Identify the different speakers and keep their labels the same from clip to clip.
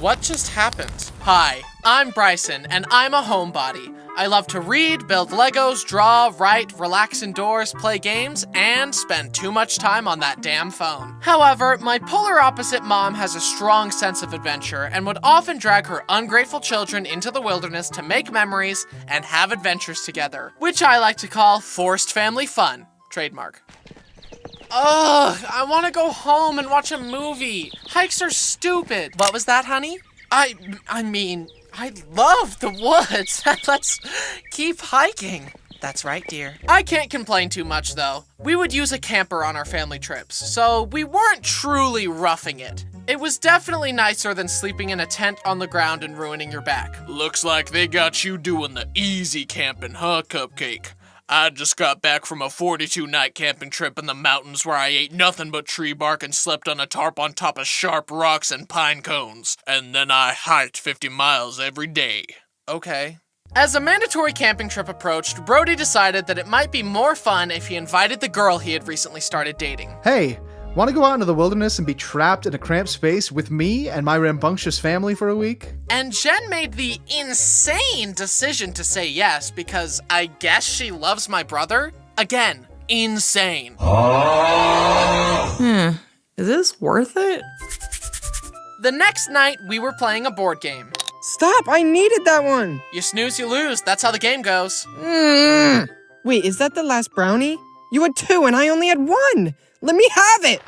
Speaker 1: What just happened? Hi, I'm Bryson, and I'm a homebody. I love to read, build Legos, draw, write, relax indoors, play games, and spend too much time on that damn phone. However, my polar opposite mom has a strong sense of adventure and would often drag her ungrateful children into the wilderness to make memories and have adventures together, which I like to call forced family fun. Trademark. Ugh, I want to go home and watch a movie. Hikes are stupid. What was that, honey? I mean, I love the woods. Let's keep hiking. That's right, dear. I can't complain too much, though. We would use a camper on our family trips, so we weren't truly roughing it. It was definitely nicer than sleeping in a tent on the ground and ruining your back. Looks like they got you doing the easy camping, huh, Cupcake? I just got back from a 42-night camping trip in the mountains where I ate nothing but tree bark and slept on a tarp on top of sharp rocks and pine cones. And then I hiked 50 miles every day. Okay. As a mandatory camping trip approached, Brody decided that it might be more fun if he invited the girl he had recently started dating.
Speaker 2: Hey, want to go out into the wilderness and be trapped in a cramped space with me and my rambunctious family for a week?
Speaker 1: And Jen made the insane decision to say yes because I guess she loves my brother? Again, insane.
Speaker 3: Is this worth it?
Speaker 1: The next night, we were playing a board game.
Speaker 4: Stop! I needed that one!
Speaker 1: You snooze, you lose. That's how the game goes.
Speaker 4: Wait, is that the last brownie? You had 2 and I only had 1! Let me have it!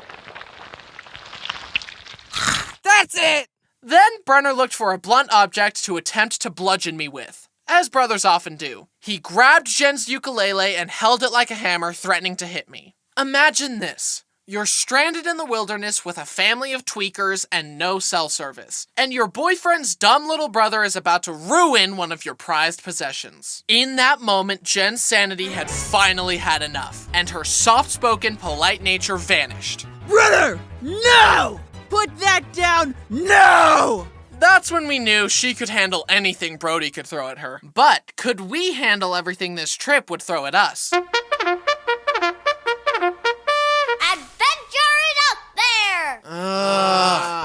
Speaker 4: That's it!
Speaker 1: Then Brenner looked for a blunt object to attempt to bludgeon me with, as brothers often do. He grabbed Jen's ukulele and held it like a hammer, threatening to hit me. Imagine this. You're stranded in the wilderness with a family of tweakers and no cell service, and your boyfriend's dumb little brother is about to ruin one of your prized possessions. In that moment, Jen's sanity had finally had enough, and her soft-spoken, polite nature vanished.
Speaker 5: Brother, no! Put that down, no!
Speaker 1: That's when we knew she could handle anything Brody could throw at her. But could we handle everything this trip would throw at us?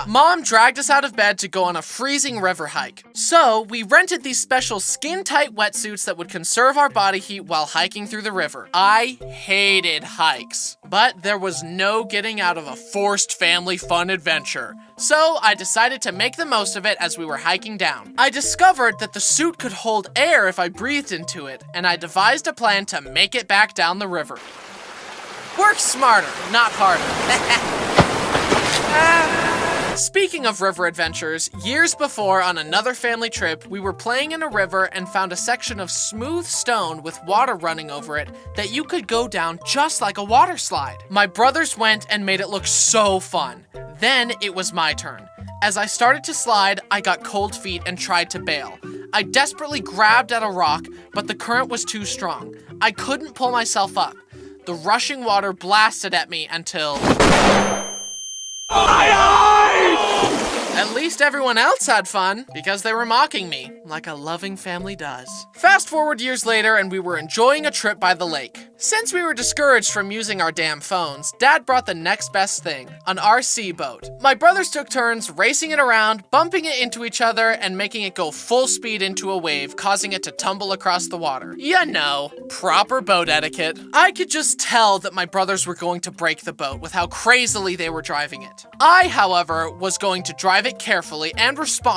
Speaker 1: Mom dragged us out of bed to go on a freezing river hike. So, we rented these special skin-tight wetsuits that would conserve our body heat while hiking through the river. I hated hikes, but there was no getting out of a forced family fun adventure. So, I decided to make the most of it as we were hiking down. I discovered that the suit could hold air if I breathed into it, and I devised a plan to make it back down the river. Work smarter, not harder. Speaking of river adventures, years before on another family trip, we were playing in a river and found a section of smooth stone with water running over it that you could go down just like a water slide. My brothers went and made it look so fun. Then it was my turn. As I started to slide, I got cold feet and tried to bail. I desperately grabbed at a rock, but the current was too strong. I couldn't pull myself up. The rushing water blasted at me until... At least everyone else had fun, because they were mocking me, like a loving family does. Fast forward years later, and we were enjoying a trip by the lake. Since we were discouraged from using our damn phones, Dad brought the next best thing, an RC boat. My brothers took turns racing it around, bumping it into each other, and making it go full speed into a wave, causing it to tumble across the water. You know, proper boat etiquette. I could just tell that my brothers were going to break the boat with how crazily they were driving it. I, however, was going to drive it carefully and responsibly.